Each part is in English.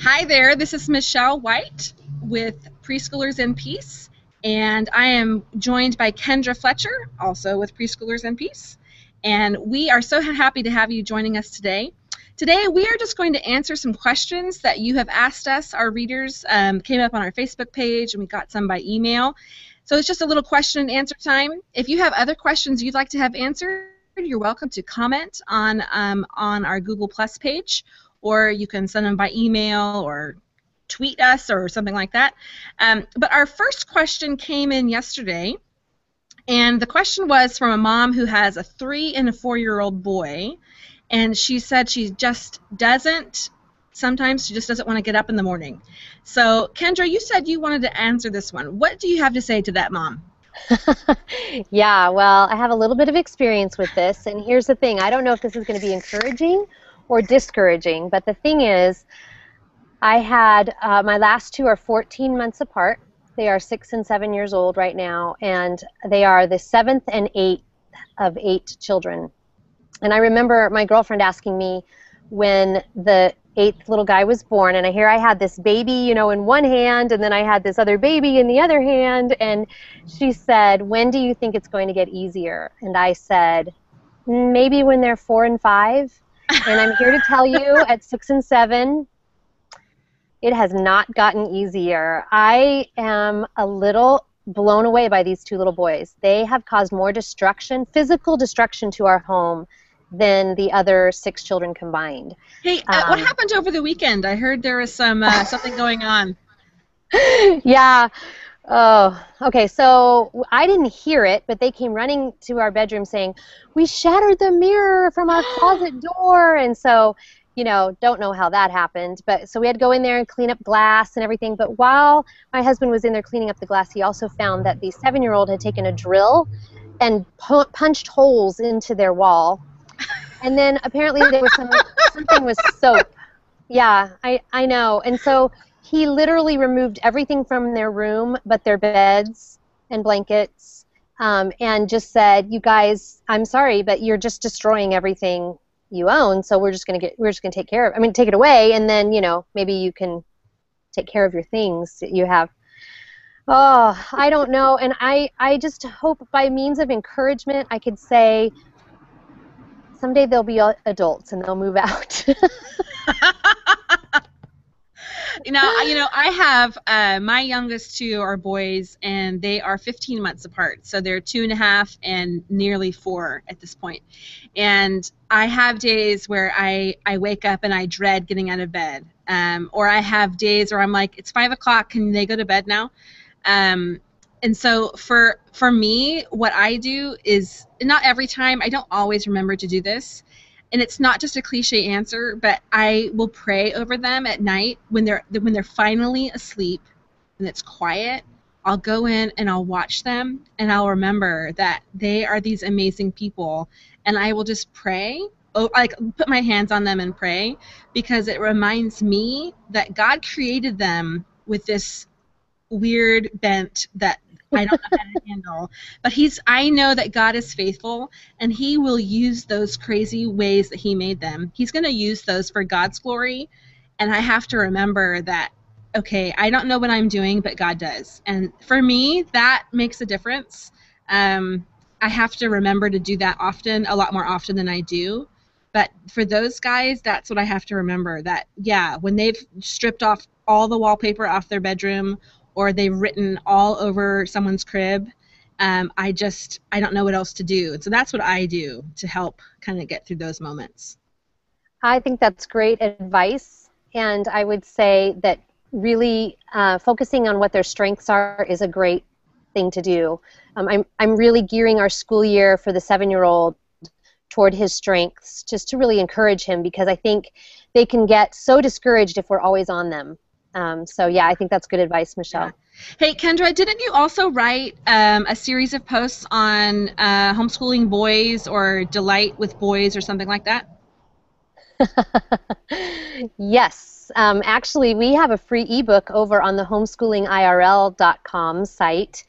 Hi there, this is Michelle White with Preschoolers in Peace, and I am joined by Kendra Fletcher, also with Preschoolers in Peace. And we are so happy to have you joining us today. Today, we are just going to answer some questions that you have asked us. Our readers came up on our Facebook page, and we got some by email. So it's just a little question and answer time. If you have other questions you'd like to have answered, you're welcome to comment on our Google Plus page, or you can send them by email or tweet us or something like that. But our first question came in yesterday, and the question was from a mom who has a 3- and a 4-year-old boy, and she said sometimes she just doesn't want to get up in the morning. So, Kendra, you said you wanted to answer this one. What do you have to say to that mom? Yeah, well, I have a little bit of experience with this, and here's the thing. I don't know if this is going to be encouraging or discouraging, but the thing is, I had my last two are 14 months apart. They are 6 and 7 years old right now, and they are the 7th and 8th of 8 children. And I remember my girlfriend asking me when the 8th little guy was born, and I had this baby, in one hand, and then I had this other baby in the other hand, and she said, "When do you think it's going to get easier?" And I said, "Maybe when they're 4 and 5." And I'm here to tell you, at 6 and 7, it has not gotten easier. I am a little blown away by these two little boys. They have caused more destruction, physical destruction to our home than the other 6 children combined. Hey, what happened over the weekend? I heard there was something going on. Yeah. Oh, okay. So I didn't hear it, but they came running to our bedroom saying, "We shattered the mirror from our closet door." And so, don't know how that happened. But so we had to go in there and clean up glass and everything. But while my husband was in there cleaning up the glass, he also found that the 7-year-old had taken a drill and punched holes into their wall. And then apparently there was something with soap. Yeah, I know. And so he literally removed everything from their room but their beds and blankets, and just said, "You guys, I'm sorry, but you're just destroying everything you own. So we're just gonna take care of. I mean, take it away, and then maybe you can take care of your things that you have." Oh, I don't know. And I just hope by means of encouragement I could say someday they'll be adults and they'll move out. I have my youngest two are boys, and they are 15 months apart. So they're 2.5 and nearly 4 at this point. And I have days where I wake up and I dread getting out of bed. Or I have days where I'm like, it's 5 o'clock, can they go to bed now? And so for me, what I do is, not every time, I don't always remember to do this, and it's not just a cliche answer, but I will pray over them at night when they're finally asleep and it's quiet. I'll go in and I'll watch them, and I'll remember that they are these amazing people, and I will just pray, like put my hands on them and pray, because it reminds me that God created them with this weird bent that I don't know how to handle. But I know that God is faithful, and He will use those crazy ways that He made them. He's going to use those for God's glory, and I have to remember that, okay, I don't know what I'm doing, but God does. And for me, that makes a difference. I have to remember to do that often, a lot more often than I do. But for those guys, that's what I have to remember, that, yeah, when they've stripped off all the wallpaper off their bedroom, or they've written all over someone's crib, I don't know what else to do. And so that's what I do to help kind of get through those moments. I think that's great advice, and I would say that really focusing on what their strengths are is a great thing to do. I'm really gearing our school year for the 7-year-old toward his strengths, just to really encourage him, because I think they can get so discouraged if we're always on them. So yeah, I think that's good advice, Michelle. Yeah. Hey, Kendra, didn't you also write a series of posts on homeschooling boys, or delight with boys, or something like that? Yes. Actually, we have a free ebook over on the homeschoolingirl.com site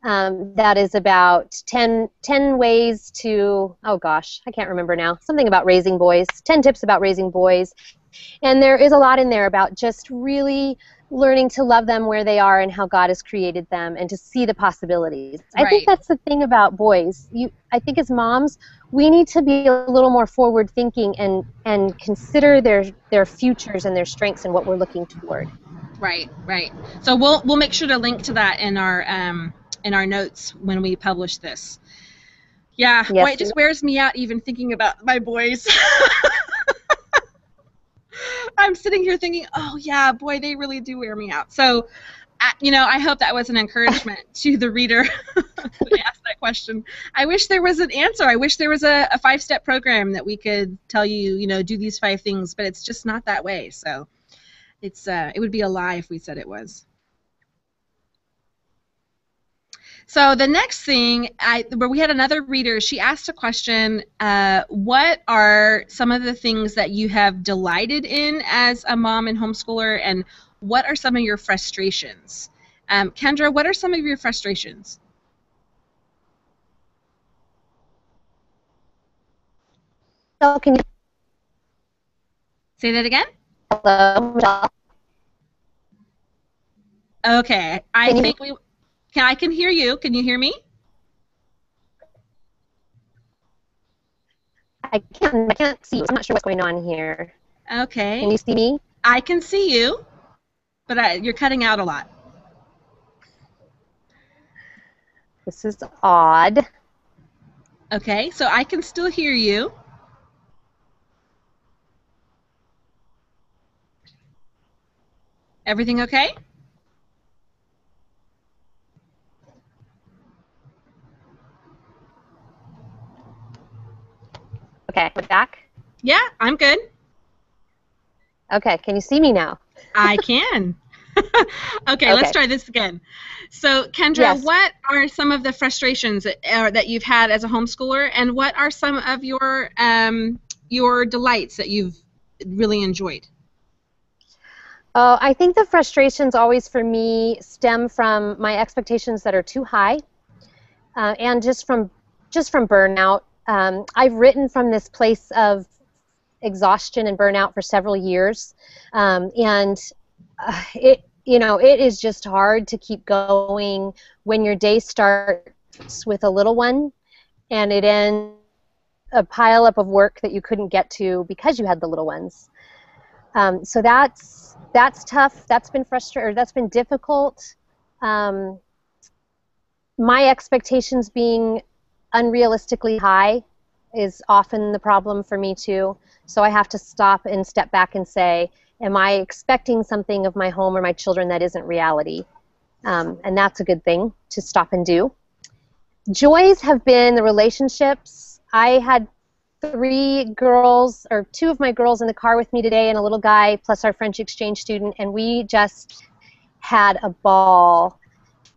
that is about 10 ways to, oh gosh, I can't remember now, something about raising boys, 10 tips about raising boys. And there is a lot in there about just really learning to love them where they are and how God has created them and to see the possibilities. I think Right. that's the thing about boys. I think as moms, we need to be a little more forward thinking and consider their futures and their strengths and what we're looking toward. Right, right. So we'll make sure to link to that in our notes when we publish this. Yeah, boy, it Yes. just wears me out even thinking about my boys. I'm sitting here thinking, oh yeah, boy, they really do wear me out. So, I hope that was an encouragement to the reader who asked that question. I wish there was an answer. I wish there was a 5-step program that we could tell you, do these 5 things, but it's just not that way. So it would be a lie if we said it was. So the next thing, where we had another reader, she asked a question, what are some of the things that you have delighted in as a mom and homeschooler, and what are some of your frustrations? Kendra, what are some of your frustrations? So can you Say that again? hello, Michelle? Okay, I Can you think I can hear you. Can you hear me? I can't see. I'm not sure what's going on here. Can Okay, you see me? I can see you, but you're cutting out a lot. This is odd. Okay, so I can still hear you. Everything okay? Okay, we're back. Yeah, I'm good. Okay, can you see me now? I can. Okay, let's Okay. try this again. So, Kendra, Yes. what are some of the frustrations that you've had as a homeschooler, and what are some of your delights that you've really enjoyed? I think the frustrations always for me stem from my expectations that are too high, and just from burnout. I've written from this place of exhaustion and burnout for several years, and it is just hard to keep going when your day starts with a little one and it ends a pile up of work that you couldn't get to because you had the little ones. So that's tough. That's been frustrating. Or that's been difficult. Um, my expectations being unrealistically high is often the problem for me too. So I have to stop and step back and say, am I expecting something of my home or my children that isn't reality? And that's a good thing to stop and do. Joys have been the relationships. I had 3 girls, or 2 of my girls in the car with me today, and a little guy, plus our French exchange student, and we just had a ball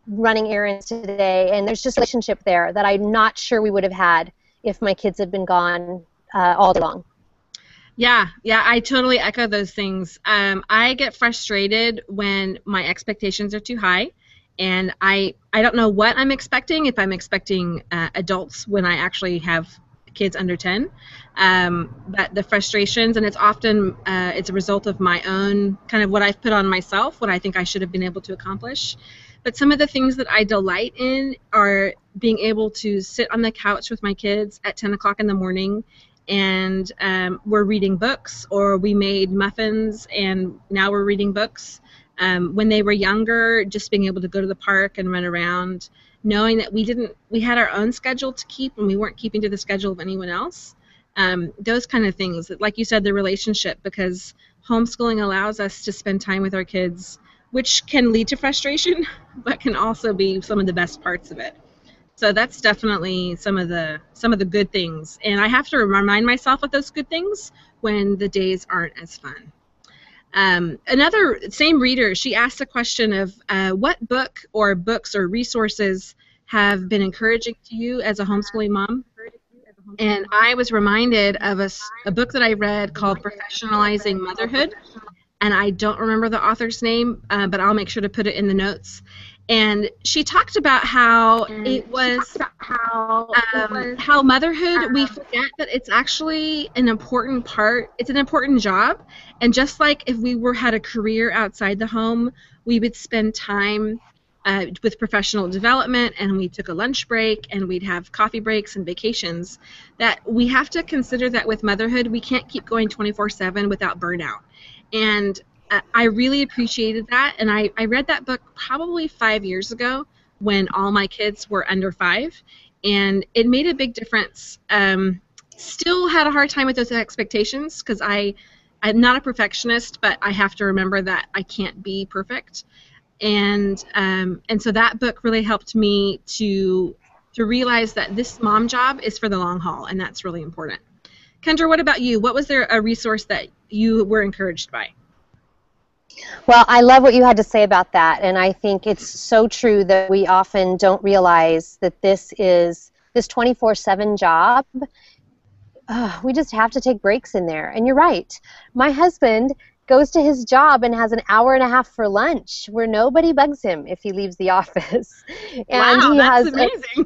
running errands today. And there's just a relationship there that I'm not sure we would have had if my kids had been gone all day long. Yeah, yeah, I totally echo those things. I get frustrated when my expectations are too high, and I don't know what I'm expecting, if I'm expecting adults when I actually have kids under 10. But the frustrations, and it's often it's a result of my own kind of what I've put on myself, what I think I should have been able to accomplish. But some of the things that I delight in are being able to sit on the couch with my kids at 10 o'clock in the morning, and we're reading books, or we made muffins and now we're reading books. When they were younger, just being able to go to the park and run around, knowing that we had our own schedule to keep and we weren't keeping to the schedule of anyone else. Those kind of things, like you said, the relationship, because homeschooling allows us to spend time with our kids, which can lead to frustration, but can also be some of the best parts of it. So that's definitely some of the good things, and I have to remind myself of those good things when the days aren't as fun. Another same reader, she asked a question of what book or books or resources have been encouraging to you as a homeschooling mom, and I was reminded of a book that I read called Professionalizing Motherhood, and I don't remember the author's name, but I'll make sure to put it in the notes. And she talked about how it was how motherhood, we forget that it's actually an important part. It's an important job. And just like if we had a career outside the home, we would spend time with professional development, and we took a lunch break, and we'd have coffee breaks and vacations, that we have to consider that with motherhood, we can't keep going 24/7 without burnout. And I really appreciated that. And I read that book probably 5 years ago when all my kids were under 5, and it made a big difference. Still had a hard time with those expectations because I'm not a perfectionist, but I have to remember that I can't be perfect. And so that book really helped me to realize that this mom job is for the long haul, and that's really important. Kendra, what about you? What was there a resource that you were encouraged by? Well, I love what you had to say about that, and I think it's so true that we often don't realize that this 24/7 job. We just have to take breaks in there. And you're right. My husband goes to his job and has an hour and a half for lunch where nobody bugs him if he leaves the office. And wow, he that's has amazing.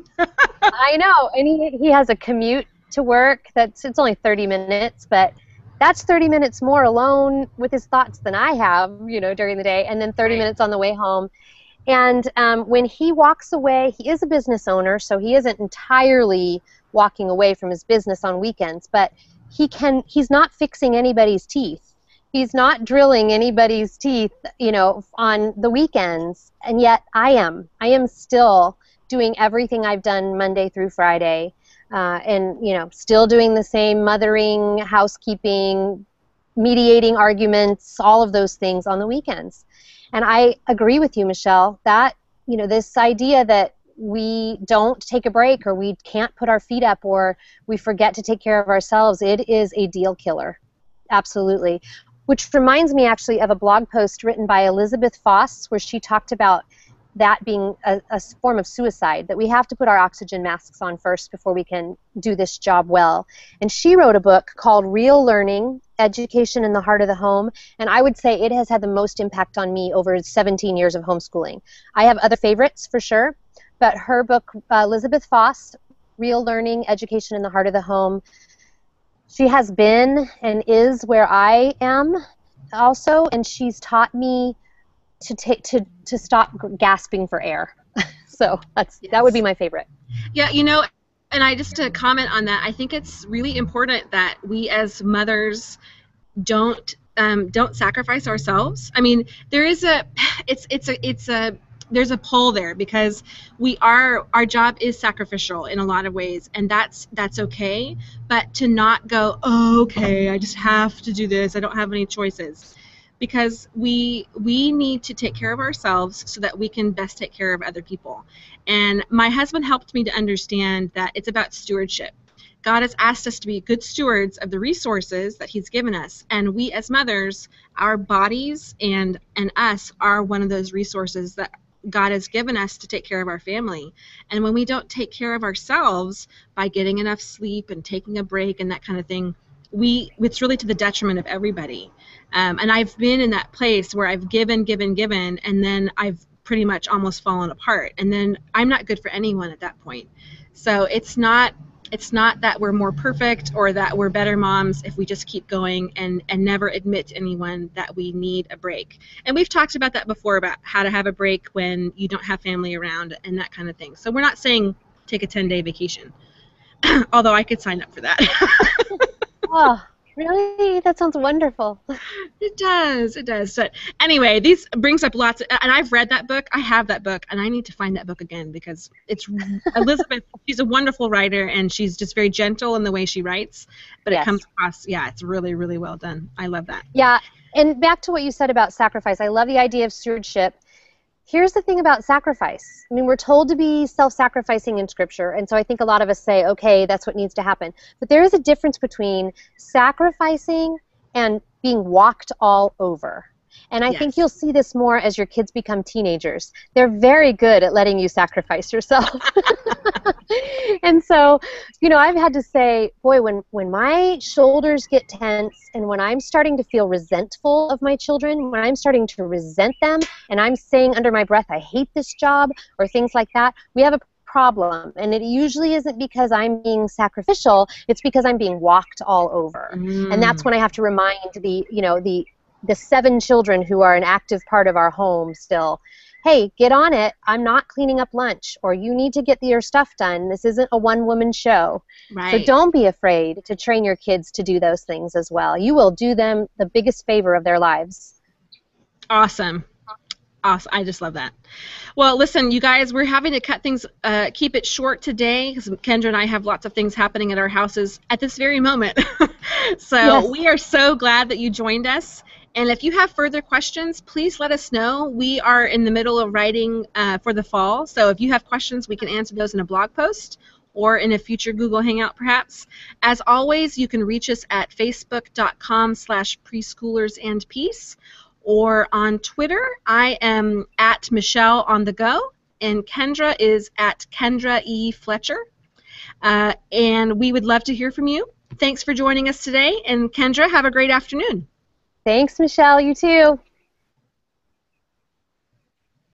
I know, and he has a commute to work it's only 30 minutes, but that's 30 minutes more alone with his thoughts than I have, during the day, and then 30 minutes on the way home. And when he walks away, he is a business owner, so he isn't entirely walking away from his business on weekends, but he's not fixing anybody's teeth. He's not drilling anybody's teeth, on the weekends. And yet I am still doing everything I've done Monday through Friday, and still doing the same mothering, housekeeping, mediating arguments, all of those things on the weekends. And I agree with you, Michelle, that this idea that we don't take a break, or we can't put our feet up, or we forget to take care of ourselves, it is a deal killer. Absolutely. Which reminds me actually of a blog post written by Elizabeth Foss, where she talked about that being a form of suicide, that we have to put our oxygen masks on first before we can do this job well. And she wrote a book called Real Learning, Education in the Heart of the Home, and I would say it has had the most impact on me over 17 years of homeschooling. I have other favorites for sure, but her book, Elizabeth Foss, Real Learning, Education in the Heart of the Home, she has been and is where I am also, and she's taught me to stop gasping for air. So that would be my favorite. Yeah, and I just to comment on that, I think it's really important that we as mothers don't sacrifice ourselves. I mean, there's a pull there, because our job is sacrificial in a lot of ways, and that's okay. But to not go, oh, okay, I just have to do this, I don't have any choices. Because we need to take care of ourselves so that we can best take care of other people. And my husband helped me to understand that it's about stewardship. God has asked us to be good stewards of the resources that he's given us. And we as mothers, our bodies and us are one of those resources that God has given us to take care of our family. And when we don't take care of ourselves by getting enough sleep and taking a break and that kind of thing, it's really to the detriment of everybody. And I've been in that place where I've given, and then I've pretty much almost fallen apart. And then I'm not good for anyone at that point. So it's not that we're more perfect or that we're better moms if we just keep going and never admit to anyone that we need a break. And we've talked about that before, about how to have a break when you don't have family around and that kind of thing. So we're not saying take a 10-day vacation, although I could sign up for that. Oh, really? That sounds wonderful. It does. But anyway, these brings up lots and I've read that book. I have that book, and I need to find that book again, because it's Elizabeth, she's a wonderful writer, and she's just very gentle in the way she writes, but It comes across, it's really, really well done. I love that. Yeah, and back to what you said about sacrifice. I love the idea of stewardship. Here's the thing about sacrifice. I mean, we're told to be self-sacrificing in Scripture, and so I think a lot of us say, okay, that's what needs to happen. But there is a difference between sacrificing and being walked all over. And I think you'll see this more as your kids become teenagers. They're very good at letting you sacrifice yourself. And so, I've had to say, boy, when my shoulders get tense and when I'm starting to feel resentful of my children, when I'm starting to resent them and I'm saying under my breath, I hate this job or things like that, we have a problem. And it usually isn't because I'm being sacrificial, it's because I'm being walked all over. And that's when I have to remind the 7 children who are an active part of our home still, hey, get on it. I'm not cleaning up lunch, or you need to get your stuff done. This isn't a one-woman show. So Right. don't be afraid to train your kids to do those things as well. You will do them the biggest favor of their lives. Awesome. Awesome. I just love that. Well, listen, you guys, we're having to cut things, keep it short today because Kendra and I have lots of things happening at our houses at this very moment. So Yes. we are so glad that you joined us. And if you have further questions, please let us know. We are in the middle of writing for the fall. So if you have questions, we can answer those in a blog post or in a future Google Hangout perhaps. As always, you can reach us at facebook.com/preschoolersandpeace. Or on Twitter, I am at Michelle on the go, and Kendra is at Kendra E. Fletcher. And we would love to hear from you. Thanks for joining us today, and Kendra, have a great afternoon. Thanks, Michelle. You too.